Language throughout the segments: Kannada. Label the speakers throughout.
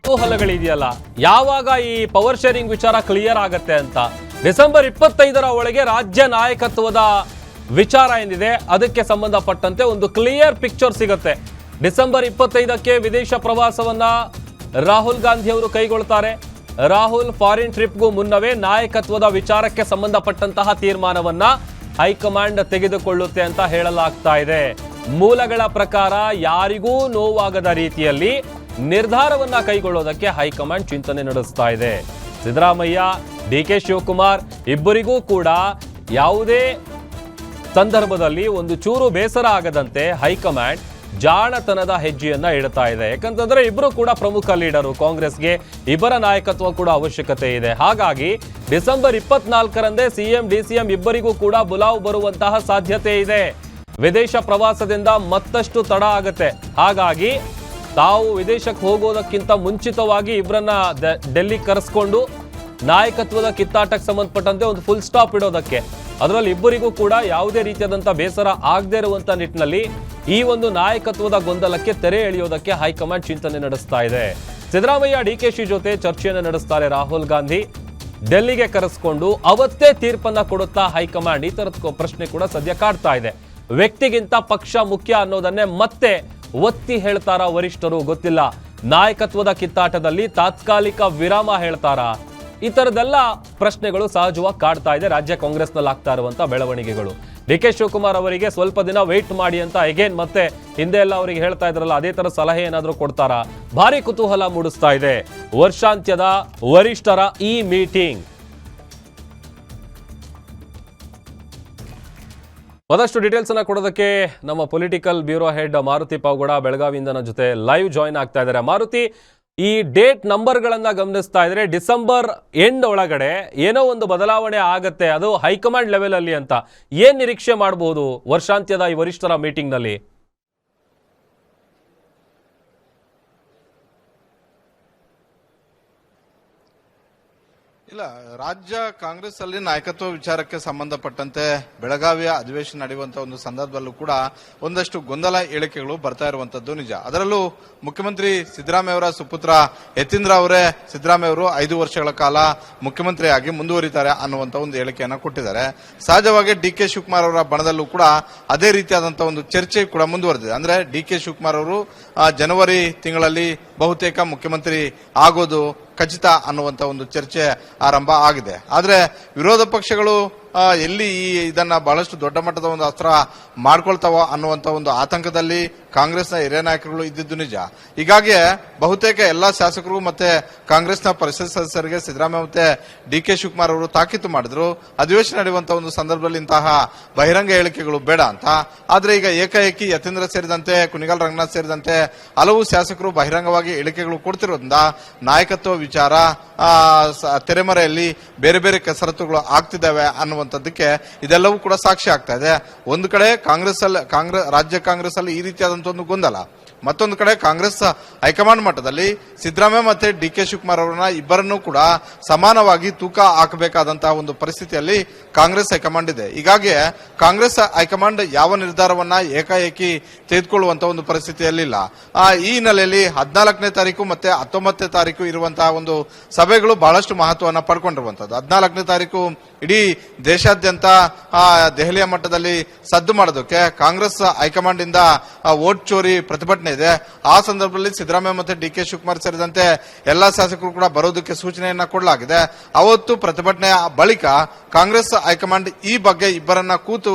Speaker 1: ಕುತೂಹಲಗಳಿದೆಯಲ್ಲ, ಯಾವಾಗ ಈ ಪವರ್ ಶೇರಿಂಗ್ ವಿಚಾರ ಕ್ಲಿಯರ್ ಆಗತ್ತೆ ಅಂತ. ಡಿಸೆಂಬರ್ 25ರ ಒಳಗೆ ರಾಜ್ಯ ನಾಯಕತ್ವದ ವಿಚಾರ ಏನಿದೆ ಅದಕ್ಕೆ ಸಂಬಂಧಪಟ್ಟಂತೆ ಒಂದು ಕ್ಲಿಯರ್ ಪಿಕ್ಚರ್ ಸಿಗುತ್ತೆ. ಡಿಸೆಂಬರ್ 25ಕ್ಕೆ ವಿದೇಶ ಪ್ರವಾಸವನ್ನ ರಾಹುಲ್ ಗಾಂಧಿ ಅವರು ಕೈಗೊಳ್ತಾರೆ. ರಾಹುಲ್ ಫಾರಿನ್ ಟ್ರಿಪ್ಗೂ ಮುನ್ನವೇ ನಾಯಕತ್ವದ ವಿಚಾರಕ್ಕೆ ಸಂಬಂಧಪಟ್ಟಂತಹ ತೀರ್ಮಾನವನ್ನ ಹೈಕಮಾಂಡ್ ತೆಗೆದುಕೊಳ್ಳುತ್ತೆ ಅಂತ ಹೇಳಲಾಗ್ತಾ ಇದೆ. ಮೂಲಗಳ ಪ್ರಕಾರ ಯಾರಿಗೂ ನೋವಾಗದ ರೀತಿಯಲ್ಲಿ ನಿರ್ಧಾರವನ್ನ ಕೈಗೊಳ್ಳೋದಕ್ಕೆ ಹೈಕಮಾಂಡ್ ಚಿಂತನೆ ನಡೆಸ್ತಾ ಇದೆ. ಸಿದ್ದರಾಮಯ್ಯ, ಡಿಕೆ ಶಿವಕುಮಾರ್ ಇಬ್ಬರಿಗೂ ಕೂಡ ಯಾವುದೇ ಸಂದರ್ಭದಲ್ಲಿ ಒಂದು ಚೂರು ಬೇಸರ ಆಗದಂತೆ ಹೈಕಮಾಂಡ್ ಜಾಣತನದ ಹೆಜ್ಜೆಯನ್ನ ಇಡ್ತಾ ಇದೆ. ಯಾಕಂತಂದ್ರೆ ಇಬ್ಬರು ಕೂಡ ಪ್ರಮುಖ ಲೀಡರು, ಕಾಂಗ್ರೆಸ್ಗೆ ಇಬ್ಬರ ನಾಯಕತ್ವ ಕೂಡ ಅವಶ್ಯಕತೆ ಇದೆ. ಹಾಗಾಗಿ ಡಿಸೆಂಬರ್ 24ರಂದೇ ಸಿಎಂ ಡಿಸಿಎಂ ಇಬ್ಬರಿಗೂ ಕೂಡ ಬುಲಾವ್ ಬರುವಂತಹ ಸಾಧ್ಯತೆ ಇದೆ. ವಿದೇಶ ಪ್ರವಾಸದಿಂದ ಮತ್ತಷ್ಟು ತಡ ಆಗತ್ತೆ. ಹಾಗಾಗಿ ತಾವು ವಿದೇಶಕ್ಕೆ ಹೋಗೋದಕ್ಕಿಂತ ಮುಂಚಿತವಾಗಿ ಇಬ್ಬರನ್ನ ಡೆಲ್ಲಿ ಕರೆಸ್ಕೊಂಡು ನಾಯಕತ್ವದ ಕಿತ್ತಾಟಕ್ಕೆ ಸಂಬಂಧಪಟ್ಟಂತೆ ಒಂದು ಫುಲ್ ಸ್ಟಾಪ್ ಇಡೋದಕ್ಕೆ, ಅದರಲ್ಲಿ ಇಬ್ಬರಿಗೂ ಕೂಡ ಯಾವುದೇ ರೀತಿಯಾದಂತಹ ಬೇಸರ ಆಗದೇ ಇರುವಂತ ನಿಟ್ಟಿನಲ್ಲಿ ಈ ಒಂದು ನಾಯಕತ್ವದ ಗೊಂದಲಕ್ಕೆ ತೆರೆ ಎಳೆಯೋದಕ್ಕೆ ಹೈಕಮಾಂಡ್ ಚಿಂತನೆ ನಡೆಸ್ತಾ ಇದೆ. ಸಿದ್ದರಾಮಯ್ಯ ಡಿಕೆಶಿ ಜೊತೆ ಚರ್ಚೆಯನ್ನು ನಡೆಸ್ತಾರೆ ರಾಹುಲ್ ಗಾಂಧಿ. ಡೆಲ್ಲಿಗೆ ಕರೆಸ್ಕೊಂಡು ಅವತ್ತೇ ತೀರ್ಪನ್ನ ಕೊಡುತ್ತಾ ಹೈಕಮಾಂಡ್, ಈ ತರದ ಪ್ರಶ್ನೆ ಕೂಡ ಸದ್ಯ ಕಾಡ್ತಾ ಇದೆ. ವ್ಯಕ್ತಿಗಿಂತ ಪಕ್ಷ ಮುಖ್ಯ ಅನ್ನೋದನ್ನೇ ಮತ್ತೆ ಒತ್ತಿ ಹೇಳ್ತಾರ ವರಿಷ್ಠರು, ಗೊತ್ತಿಲ್ಲ. ನಾಯಕತ್ವದ ಕಿತ್ತಾಟದಲ್ಲಿ ತಾತ್ಕಾಲಿಕ ವಿರಾಮ ಹೇಳ್ತಾರಾ? ಈ ತರದೆಲ್ಲ ಪ್ರಶ್ನೆಗಳು ಸಹಜವಾಗಿ ಕಾಡ್ತಾ ಇದೆ ರಾಜ್ಯ ಕಾಂಗ್ರೆಸ್ನಲ್ಲಿ ಆಗ್ತಾ ಇರುವಂತಹ ಬೆಳವಣಿಗೆಗಳು. ಡಿಕೆ ಶಿವಕುಮಾರ್ ಅವರಿಗೆ ಸ್ವಲ್ಪ ದಿನ ವೇಟ್ ಮಾಡಿ ಅಂತ ಅಗೇನ್ ಮತ್ತೆ ಹಿಂದೆ ಎಲ್ಲ ಅವರಿಗೆ ಹೇಳ್ತಾ ಇದ್ರಲ್ಲ, ಅದೇ ತರ ಸಲಹೆ ಏನಾದ್ರೂ ಕೊಡ್ತಾರಾ? ಭಾರಿ ಕುತೂಹಲ ಮೂಡಿಸ್ತಾ ಇದೆ ವರ್ಷಾಂತ್ಯದ ವರಿಷ್ಠರ ಈ ಮೀಟಿಂಗ್. ಮತ್ತಷ್ಟು ಡೀಟೇಲ್ಸ್ ಅನ್ನ ಕೊಡೋದಕ್ಕೆ ನಮ್ಮ political bureau head Maruti Pavagowda ಬೆಳಗಾವಿಯಿಂದ ನನ್ನ ಜೊತೆ ಲೈವ್ ಜಾಯಿನ್ ಆಗ್ತಾ ಇದ್ದಾರೆ. ಮಾರುತಿ, ಈ ಡೇಟ್ ನಂಬರ್ಗಳನ್ನ ಗಮನಿಸ್ತಾ ಇದ್ರೆ ಡಿಸೆಂಬರ್ ಎಂಡ್ ಒಳಗಡೆ ಏನೋ ಒಂದು ಬದಲಾವಣೆ ಆಗತ್ತೆ, ಅದು ಹೈಕಮಾಂಡ್ ಲೆವೆಲ್ ಅಲ್ಲಿ ಅಂತ ಏನ್ ನಿರೀಕ್ಷೆ ಮಾಡಬಹುದು ವರ್ಷಾಂತ್ಯದ ಈ ವರಿಷ್ಠರ ಮೀಟಿಂಗ್ ನಲ್ಲಿ?
Speaker 2: ಇಲ್ಲ, ರಾಜ್ಯ ಕಾಂಗ್ರೆಸ್ ಅಲ್ಲಿ ನಾಯಕತ್ವ ವಿಚಾರಕ್ಕೆ ಸಂಬಂಧಪಟ್ಟಂತೆ ಬೆಳಗಾವಿಯ ಅಧಿವೇಶನ ನಡೆಯುವಂತಹ ಒಂದು ಸಂದರ್ಭದಲ್ಲೂ ಕೂಡ ಒಂದಷ್ಟು ಗೊಂದಲ ಹೇಳಿಕೆಗಳು ಬರ್ತಾ ಇರುವಂತದ್ದು ನಿಜ. ಅದರಲ್ಲೂ ಮುಖ್ಯಮಂತ್ರಿ ಸಿದ್ದರಾಮಯ್ಯ ಅವರ ಸುಪುತ್ರ ಯತೀಂದ್ರ ಅವರೇ ಸಿದ್ದರಾಮಯ್ಯ ಅವರು 5 ವರ್ಷಗಳ ಕಾಲ ಮುಖ್ಯಮಂತ್ರಿಯಾಗಿ ಮುಂದುವರಿತಾರೆ ಅನ್ನುವಂತ ಒಂದು ಹೇಳಿಕೆಯನ್ನ ಕೊಟ್ಟಿದ್ದಾರೆ. ಸಹಜವಾಗಿ ಡಿಕೆ ಶಿವಕುಮಾರ್ ಅವರ ಬಣದಲ್ಲೂ ಕೂಡ ಅದೇ ರೀತಿಯಾದಂತಹ ಒಂದು ಚರ್ಚೆ ಕೂಡ ಮುಂದುವರೆದಿದೆ. ಅಂದ್ರೆ ಡಿಕೆ ಶಿವಕುಮಾರ್ ಅವರು ಜನವರಿ ತಿಂಗಳಲ್ಲಿ ಬಹುತೇಕ ಮುಖ್ಯಮಂತ್ರಿ ಆಗೋದು ಖಚಿತ ಅನ್ನುವಂತ ಒಂದು ಚರ್ಚೆ ಆರಂಭ ಆಗಿದೆ. ಆದ್ರೆ ವಿರೋಧ ಪಕ್ಷಗಳು ಎಲ್ಲಿ ಇದನ್ನ ಬಹಳಷ್ಟು ದೊಡ್ಡ ಮಟ್ಟದ ಒಂದು ಅಸ್ತ್ರ ಮಾಡ್ಕೊಳ್ತಾವ ಅನ್ನುವಂತ ಒಂದು ಆತಂಕದಲ್ಲಿ ಕಾಂಗ್ರೆಸ್ನ ಹಿರಿಯ ನಾಯಕರುಗಳು ಇದ್ದಿದ್ದು ನಿಜ. ಹೀಗಾಗಿ ಬಹುತೇಕ ಎಲ್ಲಾ ಶಾಸಕರು ಮತ್ತೆ ಕಾಂಗ್ರೆಸ್ನ ಪರಿಷತ್ ಸದಸ್ಯರಿಗೆ ಸಿದ್ದರಾಮಯ್ಯ ಮತ್ತೆ ಡಿಕೆ ಶಿವಕುಮಾರ್ ಅವರು ತಾಕೀತು ಮಾಡಿದ್ರು, ಅಧಿವೇಶನ ನಡೆಯುವಂತಹ ಒಂದು ಸಂದರ್ಭದಲ್ಲಿ ಇಂತಹ ಬಹಿರಂಗ ಹೇಳಿಕೆಗಳು ಬೇಡ ಅಂತ. ಆದ್ರೆ ಈಗ ಏಕಾಏಕಿ ಯತೀಂದ್ರ ಸೇರಿದಂತೆ ಕುಣಿಗಲ್ ರಂಗನಾಥ್ ಸೇರಿದಂತೆ ಹಲವು ಶಾಸಕರು ಬಹಿರಂಗವಾಗಿ ಹೇಳಿಕೆಗಳು ಕೊಡ್ತಿರೋದ್ರಿಂದ ನಾಯಕತ್ವ ವಿಚಾರ ತೆರೆಮರೆಯಲ್ಲಿ ಬೇರೆ ಬೇರೆ ಕಸರತ್ತುಗಳು ಆಗ್ತಿದ್ದಾವೆ ಅನ್ನುವಂಥದ್ದಕ್ಕೆ ಇದೆಲ್ಲವೂ ಕೂಡ ಸಾಕ್ಷಿ ಆಗ್ತಾ ಇದೆ. ಒಂದು ಕಡೆ ರಾಜ್ಯ ಕಾಂಗ್ರೆಸ್ ಅಲ್ಲಿ ಈ ರೀತಿಯಾದಂತಹ ಒಂದು ಗೊಂದಲ, ಮತ್ತೊಂದು ಕಡೆ ಕಾಂಗ್ರೆಸ್ ಹೈಕಮಾಂಡ್ ಮಟ್ಟದಲ್ಲಿ ಸಿದ್ದರಾಮಯ್ಯ ಮತ್ತೆ ಡಿಕೆ ಶಿವಕುಮಾರ್ ಅವರನ್ನ ಇಬ್ಬರನ್ನೂ ಕೂಡ ಸಮಾನವಾಗಿ ತೂಕ ಹಾಕಬೇಕಾದಂತಹ ಒಂದು ಪರಿಸ್ಥಿತಿಯಲ್ಲಿ ಕಾಂಗ್ರೆಸ್ ಹೈಕಮಾಂಡ್ ಇದೆ. ಹೀಗಾಗಿ ಕಾಂಗ್ರೆಸ್ ಹೈಕಮಾಂಡ್ ಯಾವ ನಿರ್ಧಾರವನ್ನ ಏಕಾಏಕಿ ತೆಗೆದುಕೊಳ್ಳುವಂತ ಒಂದು ಪರಿಸ್ಥಿತಿಯಲ್ಲಿಲ್ಲ. ಈ ಹಿನ್ನೆಲೆಯಲ್ಲಿ 14ನೇ ತಾರೀಕು ಮತ್ತೆ 19ನೇ ತಾರೀಕು ಇರುವಂತಹ ಒಂದು ಸಭೆಗಳು ಬಹಳಷ್ಟು ಮಹತ್ವವನ್ನು ಪಡ್ಕೊಂಡಿರುವಂತದ್ದು. 14ನೇ ತಾರೀಕು ಇಡೀ ದೇಶಾದ್ಯಂತ ದೆಹಲಿಯ ಮಟ್ಟದಲ್ಲಿ ಸದ್ದು ಮಾಡೋದಕ್ಕೆ ಕಾಂಗ್ರೆಸ್ ಹೈಕಮಾಂಡ್ ಇಂದ ವೋಟ್ ಚೋರಿ ಪ್ರತಿಭಟನೆ ಇದೆ. ಆ ಸಂದರ್ಭದಲ್ಲಿ ಸಿದ್ದರಾಮಯ್ಯ ಮತ್ತೆ ಡಿಕೆ ಶಿವಕುಮಾರ್ ಸೇರಿದಂತೆ ಎಲ್ಲಾ ಶಾಸಕರು ಕೂಡ ಬರೋದಕ್ಕೆ ಸೂಚನೆಯನ್ನ ಕೊಡಲಾಗಿದೆ. ಅವತ್ತು ಪ್ರತಿಭಟನೆಯ ಬಳಿಕ ಕಾಂಗ್ರೆಸ್ ಹೈಕಮಾಂಡ್ ಈ ಬಗ್ಗೆ ಇಬ್ಬರನ್ನ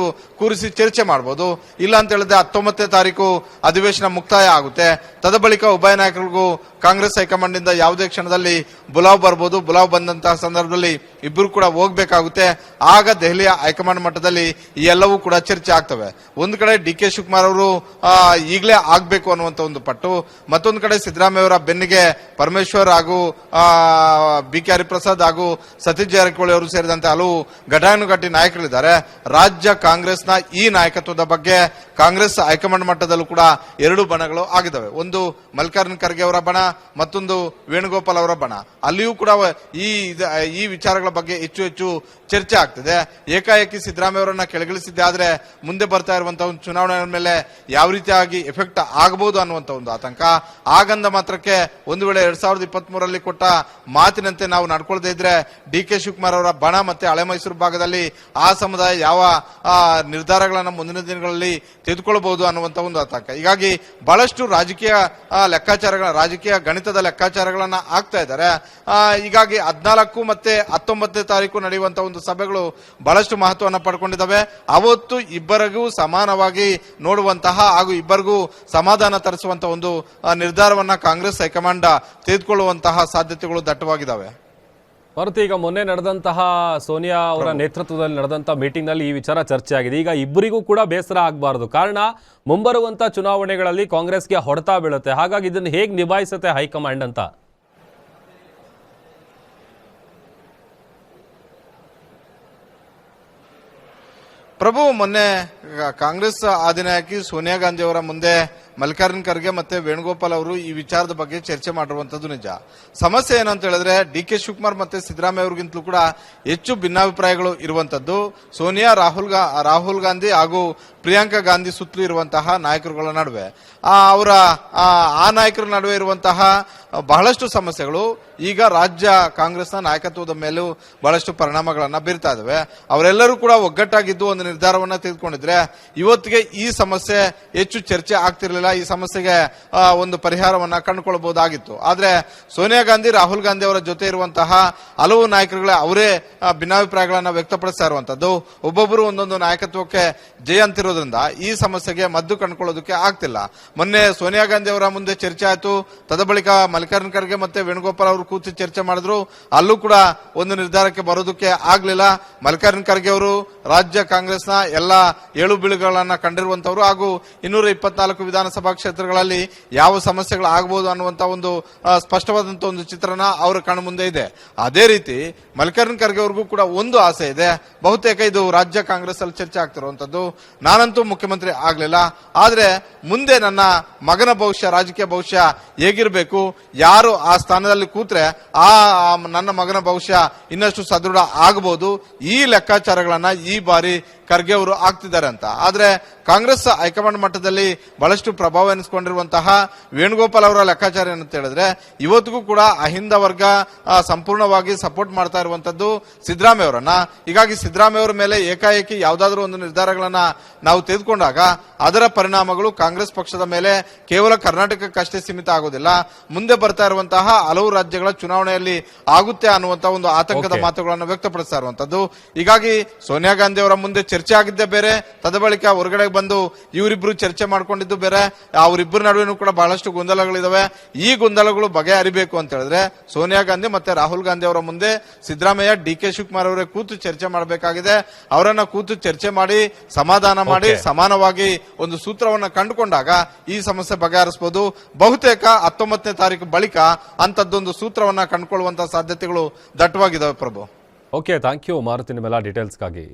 Speaker 2: ಕೂರಿಸಿ ಚರ್ಚೆ ಮಾಡಬಹುದು. ಇಲ್ಲ ಅಂತ ಹೇಳಿದ್ರೆ 19ನೇ ತಾರೀಕು ಅಧಿವೇಶನ ಮುಕ್ತಾಯ ಆಗುತ್ತೆ. ತದಬಳಿಕ ಉಭಯ ನಾಯಕರಿಗೂ ಕಾಂಗ್ರೆಸ್ ಹೈಕಮಾಂಡ್ ಇಂದ ಯಾವುದೇ ಕ್ಷಣದಲ್ಲಿ ಬುಲಾವ್ ಬರಬಹುದು. ಬುಲಾವ್ ಬಂದಂತಹ ಸಂದರ್ಭದಲ್ಲಿ ಇಬ್ಬರು ಕೂಡ ಹೋಗಬೇಕಾಗುತ್ತೆ. ಆಗ ದೆಹಲಿಯ ಹೈಕಮಾಂಡ್ ಮಟ್ಟದಲ್ಲಿ ಈ ಎಲ್ಲವೂ ಕೂಡ ಚರ್ಚೆ ಆಗ್ತವೆ. ಒಂದು ಕಡೆ ಡಿಕೆ ಶಿವಕುಮಾರ್ ಅವರು ಈಗಲೇ ಆಗ್ಬೇಕು ಅನ್ನುವಂತ ಒಂದು ಪಟ್ಟು, ಮತ್ತೊಂದು ಕಡೆ ಸಿದ್ದರಾಮಯ್ಯ ಅವರ ಬೆನ್ನಿಗೆ ಪರಮೇಶ್ವರ್ ಹಾಗೂ ಬಿ.ಕೆ. ಹರಿಪ್ರಸಾದ್ ಹಾಗೂ ಸತೀಶ್ ಜಾರಕಿಹೊಳಿ ಅವರು ಸೇರಿದಂತೆ ಹಲವು ಘಟಾನುಘಟಿ ನಾಯಕರಿದ್ದಾರೆ. ರಾಜ್ಯ ಕಾಂಗ್ರೆಸ್ನ ಈ ನಾಯಕತ್ವದ ಬಗ್ಗೆ ಕಾಂಗ್ರೆಸ್ ಹೈಕಮಾಂಡ್ ಮಟ್ಟದಲ್ಲೂ ಕೂಡ 2 ಬಣಗಳು ಆಗಿದ್ದಾವೆ. ಒಂದು ಮಲ್ಲಿಕಾರ್ಜುನ ಖರ್ಗೆ ಅವರ ಬಣ, ಮತ್ತೊಂದು ವೇಣುಗೋಪಾಲ್ ಅವರ ಬಣ. ಅಲ್ಲಿಯೂ ಕೂಡ ಈ ವಿಚಾರಗಳ ಬಗ್ಗೆ ಹೆಚ್ಚು ಚರ್ಚೆ ಆಗ್ತಿದೆ. ಏಕಾಏಕಿ ಸಿದ್ದರಾಮಯ್ಯ ಅವರನ್ನ ಕೆಳಗಿಳಿಸಿದ್ದೆ ಆದ್ರೆ ಮುಂದೆ ಬರ್ತಾ ಇರುವಂತಹ ಒಂದು ಚುನಾವಣೆ ಮೇಲೆ ಯಾವ ರೀತಿಯಾಗಿ ಎಫೆಕ್ಟ್ ಆಗಬಹುದು ಅನ್ನುವಂತ ಒಂದು ಆತಂಕ. ಆಗಂದ ಮಾತ್ರಕ್ಕೆ ಒಂದು ವೇಳೆ 2023ರಲ್ಲಿ ಕೊಟ್ಟ ಮಾತಿನಂತೆ ನಾವು ನಡ್ಕೊಳ್ದೇ ಇದ್ರೆ ಡಿ ಕೆ ಶಿವಕುಮಾರ್ ಅವರ ಬಣ ಮತ್ತೆ ಹಳೆ ಮೈಸೂರು ಭಾಗದಲ್ಲಿ ಆ ಸಮುದಾಯ ಯಾವ ನಿರ್ಧಾರಗಳನ್ನ ಮುಂದಿನ ದಿನಗಳಲ್ಲಿ ತೆಗೆದುಕೊಳ್ಳಬಹುದು ಅನ್ನುವಂತ ಒಂದು ಆತಂಕ. ಹೀಗಾಗಿ ಬಹಳಷ್ಟು ರಾಜಕೀಯ ರಾಜಕೀಯ ಗಣಿತದ ಲೆಕ್ಕಾಚಾರಗಳನ್ನ ಆಗ್ತಾ ಇದ್ದಾರೆ. ಹೀಗಾಗಿ 14 ಮತ್ತೆ 19ನೇ ತಾರೀಕು ನಡೆಯುವಂತಹ ಒಂದು ಸಭೆಗಳು ಬಹಳಷ್ಟು ಮಹತ್ವವನ್ನು ಪಡ್ಕೊಂಡಿದ್ದಾವೆ. ಅವತ್ತು ಇಬ್ಬರಿಗೂ ಸಮಾನವಾಗಿ ನೋಡುವಂತಹ ಹಾಗೂ ಇಬ್ಬರಿಗೂ ಸಮಾಧಾನ ತರಿಸುವಂತಹ ಒಂದು ನಿರ್ಧಾರವನ್ನ ಕಾಂಗ್ರೆಸ್ ಹೈಕಮಾಂಡ್ ತೆಗೆದುಕೊಳ್ಳುವಂತಹ ಸಾಧ್ಯತೆಗಳು ದಟ್ಟವಾಗಿದ್ದಾವೆ.
Speaker 1: ಮಾರುತಿ, ಈಗ ಮೊನ್ನೆ ನಡೆದಂತಹ ಸೋನಿಯಾ ಅವರ ನೇತೃತ್ವದಲ್ಲಿ ನಡೆದಂತಹ ಮೀಟಿಂಗ್ ನಲ್ಲಿ ಈ ವಿಚಾರ ಚರ್ಚೆ ಆಗಿದೆ. ಈಗ ಇಬ್ಬರಿಗೂ ಕೂಡ ಬೇಸರ ಆಗಬಾರದು, ಕಾರಣ ಮುಂಬರುವಂತ ಚುನಾವಣೆಗಳಲ್ಲಿ ಕಾಂಗ್ರೆಸ್ಗೆ ಹೊಡೆತ ಬೀಳುತ್ತೆ. ಹಾಗಾಗಿ ಇದನ್ನು ಹೇಗೆ ನಿಭಾಯಿಸುತ್ತೆ ಹೈಕಮಾಂಡ್ ಅಂತ?
Speaker 2: ಪ್ರಭು, ಮೊನ್ನೆ ಕಾಂಗ್ರೆಸ್ ಅಧಿನಾಯಕಿ ಸೋನಿಯಾ ಗಾಂಧಿ ಅವರ ಮುಂದೆ ಮಲ್ಲಿಕಾರ್ಜುನ್ ಖರ್ಗೆ ಮತ್ತೆ ವೇಣುಗೋಪಾಲ್ ಅವರು ಈ ವಿಚಾರದ ಬಗ್ಗೆ ಚರ್ಚೆ ಮಾಡಿರುವಂತದ್ದು ನಿಜ. ಸಮಸ್ಯೆ ಏನಂತ ಹೇಳಿದ್ರೆ ಡಿ ಕೆ ಶಿವಕುಮಾರ್ ಮತ್ತೆ ಸಿದ್ದರಾಮಯ್ಯ ಅವರಿಗಿಂತಲೂ ಕೂಡ ಹೆಚ್ಚು ಭಿನ್ನಾಭಿಪ್ರಾಯಗಳು ಇರುವಂತದ್ದು ಸೋನಿಯಾ, ರಾಹುಲ್ ಗಾಂಧಿ ಹಾಗೂ ಪ್ರಿಯಾಂಕಾ ಗಾಂಧಿ ಸುತ್ತಲೂ ಇರುವಂತಹ ನಾಯಕರುಗಳ ನಡುವೆ ಆ ನಾಯಕರ ನಡುವೆ ಇರುವಂತಹ ಬಹಳಷ್ಟು ಸಮಸ್ಯೆಗಳು ಈಗ ರಾಜ್ಯ ಕಾಂಗ್ರೆಸ್ನ ನಾಯಕತ್ವದ ಮೇಲೂ ಬಹಳಷ್ಟು ಪರಿಣಾಮಗಳನ್ನ ಬೀರ್ತಾ ಇದಾವೆ. ಅವರೆಲ್ಲರೂ ಕೂಡ ಒಗ್ಗಟ್ಟಾಗಿದ್ದು ಒಂದು ನಿರ್ಧಾರವನ್ನ ತೆಗೆದುಕೊಂಡಿದ್ರೆ ಇವತ್ತಿಗೆ ಈ ಸಮಸ್ಯೆ ಹೆಚ್ಚು ಚರ್ಚೆ ಆಗ್ತಿರ್ಲಿಲ್ಲ. ಈ ಸಮಸ್ಯೆಗೆ ಒಂದು ಪರಿಹಾರವನ್ನ ಕಂಡುಕೊಳ್ಳಬಹುದಾಗಿತ್ತು. ಆದ್ರೆ ಸೋನಿಯಾ ಗಾಂಧಿ, ರಾಹುಲ್ ಗಾಂಧಿ ಅವರ ಜೊತೆ ಇರುವಂತಹ ಹಲವು ನಾಯಕರುಗಳೇ ಅವರೇ ಭಿನ್ನಾಭಿಪ್ರಾಯಗಳನ್ನ ವ್ಯಕ್ತಪಡಿಸ್ತಾ ಇರುವಂತದ್ದು. ಒಬ್ಬೊಬ್ಬರು ಒಂದೊಂದು ನಾಯಕತ್ವಕ್ಕೆ ಜಯ ಅಂತಿರೋದ್ರಿಂದ ಈ ಸಮಸ್ಯೆಗೆ ಮದ್ದು ಕಂಡುಕೊಳ್ಳೋದಕ್ಕೆ ಆಗ್ತಿಲ್ಲ. ಮೊನ್ನೆ ಸೋನಿಯಾ ಗಾಂಧಿ ಅವರ ಮುಂದೆ ಚರ್ಚೆ ಆಯ್ತು. ತದಬಳಿಕ ಮಲ್ಲಿಕಾರ್ಜುನ್ ಖರ್ಗೆ ಮತ್ತೆ ವೇಣುಗೋಪಾಲ್ ಅವರು ಕೂತು ಚರ್ಚೆ ಮಾಡಿದ್ರು. ಅಲ್ಲೂ ಕೂಡ ಒಂದು ನಿರ್ಧಾರಕ್ಕೆ ಬರೋದಕ್ಕೆ ಆಗ್ಲಿಲ್ಲ. ಮಲ್ಲಿಕಾರ್ಜುನ್ ಖರ್ಗೆ ಅವರು ರಾಜ್ಯ ಕಾಂಗ್ರೆಸ್ನ ಎಲ್ಲ ಏಳು ಬೀಳುಗಳನ್ನ ಕಂಡಿರುವಂತವರು ಹಾಗೂ 224 ವಿಧಾನಸಭಾ ಕ್ಷೇತ್ರಗಳಲ್ಲಿ ಯಾವ ಸಮಸ್ಯೆಗಳು ಆಗಬಹುದು ಅನ್ನುವಂತ ಒಂದು ಸ್ಪಷ್ಟವಾದಂತಹ ಒಂದು ಚಿತ್ರಣ ಅವರ ಕಣ್ಣು ಮುಂದೆ ಇದೆ. ಅದೇ ರೀತಿ ಮಲ್ಲಿಕಾರ್ಜುನ್ ಖರ್ಗೆ ಅವ್ರಿಗೂ ಕೂಡ ಒಂದು ಆಸೆ ಇದೆ. ಬಹುತೇಕ ಇದು ರಾಜ್ಯ ಕಾಂಗ್ರೆಸ್ ಅಲ್ಲಿ ಚರ್ಚೆ ಆಗ್ತಿರುವಂತದ್ದು. ನಾನಂತೂ ಮುಖ್ಯಮಂತ್ರಿ ಆಗ್ಲಿಲ್ಲ, ಆದ್ರೆ ಮುಂದೆ ನನ್ನ ಮಗನ ಭವಿಷ್ಯ, ರಾಜಕೀಯ ಭವಿಷ್ಯ ಹೇಗಿರಬೇಕು, ಯಾರು ಆ ಸ್ಥಾನದಲ್ಲಿ ಕೂತ್ರೆ ನನ್ನ ಮಗನ ಭವಿಷ್ಯ ಇನ್ನಷ್ಟು ಸದೃಢ ಆಗಬಹುದು, ಈ ಲೆಕ್ಕಾಚಾರಗಳನ್ನ ಈ ಬಾರಿ ಖರ್ಗೆ ಅವರು ಆಗ್ತಿದ್ದಾರೆ ಅಂತ. ಆದ್ರೆ ಕಾಂಗ್ರೆಸ್ ಹೈಕಮಾಂಡ್ ಮಟ್ಟದಲ್ಲಿ ಬಹಳಷ್ಟು ಪ್ರಭಾವ ಎನಿಸಿಕೊಂಡಿರುವಂತಹ ವೇಣುಗೋಪಾಲ್ ಅವರ ಲೆಕ್ಕಾಚಾರ ಏನಂತ ಹೇಳಿದ್ರೆ ಇವತ್ತಿಗೂ ಕೂಡ ಅಹಿಂದ ವರ್ಗ ಸಂಪೂರ್ಣವಾಗಿ ಸಪೋರ್ಟ್ ಮಾಡ್ತಾ ಇರುವಂತದ್ದು ಸಿದ್ದರಾಮಯ್ಯ ಅವರನ್ನ. ಹೀಗಾಗಿ ಸಿದ್ದರಾಮಯ್ಯ ಅವರ ಮೇಲೆ ಏಕಾಏಕಿ ಯಾವುದಾದ್ರೂ ಒಂದು ನಿರ್ಧಾರಗಳನ್ನ ನಾವು ತೆಗೆದುಕೊಂಡಾಗ ಅದರ ಪರಿಣಾಮಗಳು ಕಾಂಗ್ರೆಸ್ ಪಕ್ಷದ ಮೇಲೆ ಕೇವಲ ಕರ್ನಾಟಕಕ್ಕಷ್ಟೇ ಸೀಮಿತ ಆಗೋದಿಲ್ಲ, ಮುಂದೆ ಬರ್ತಾ ಇರುವಂತಹ ಹಲವು ರಾಜ್ಯಗಳ ಚುನಾವಣೆಯಲ್ಲಿ ಆಗುತ್ತೆ ಅನ್ನುವಂತಹ ಒಂದು ಆತಂಕದ ಮಾತುಗಳನ್ನು ವ್ಯಕ್ತಪಡಿಸ್ತಾ ಇರುವಂತದ್ದು. ಹೀಗಾಗಿ ಸೋನಿಯಾ ಗಾಂಧಿ ಅವರ ಮುಂದೆ ಚರ್ಚೆ ಆಗಿದ್ದೇ ಬೇರೆ, ತದಬಳಿಕ ಹೊರಗಡೆ ಬಂದು ಇವರಿಬ್ರು ಚರ್ಚೆ ಮಾಡ್ಕೊಂಡಿದ್ದು ಬೇರೆ. ಅವರಿಬ್ಬರ ನಡುವೆನೂ ಕೂಡ ಬಹಳಷ್ಟು ಗೊಂದಲಗಳಿದಾವೆ. ಈ ಗೊಂದಲಗಳು ಬಗೆಹರಿಬೇಕು ಅಂತ ಹೇಳಿದ್ರೆ ಸೋನಿಯಾ ಗಾಂಧಿ ಮತ್ತೆ ರಾಹುಲ್ ಗಾಂಧಿ ಅವರ ಮುಂದೆ ಸಿದ್ದರಾಮಯ್ಯ, ಡಿ ಕೆ ಶಿವಕುಮಾರ್ ಅವರೇ ಕೂತು ಚರ್ಚೆ ಮಾಡಬೇಕಾಗಿದೆ. ಅವರನ್ನ ಕೂತು ಚರ್ಚೆ ಮಾಡಿ ಸಮಾಧಾನ ಮಾಡಿ ಸಮಾನವಾಗಿ ಒಂದು ಸೂತ್ರವನ್ನ ಕಂಡುಕೊಂಡಾಗ ಈ ಸಮಸ್ಯೆ ಬಗೆಹರಿಸಬಹುದು. ಬಹುತೇಕ 19ನೇ ತಾರೀಕು ಬಳಿಕ ಅಂತದ್ದೊಂದು ಸೂತ್ರವನ್ನ ಕಂಡುಕೊಳ್ಳುವಂತಹ ಸಾಧ್ಯತೆಗಳು ದಟ್ಟವಾಗಿದ್ದಾವೆ. ಪ್ರಭು,
Speaker 1: ಓಕೆ, ಥ್ಯಾಂಕ್ ಯು ಮಾರುತಿ, ನಿಮ್ಮೆಲ್ಲ ಡೀಟೇಲ್ಸ್ಗಾಗಿ.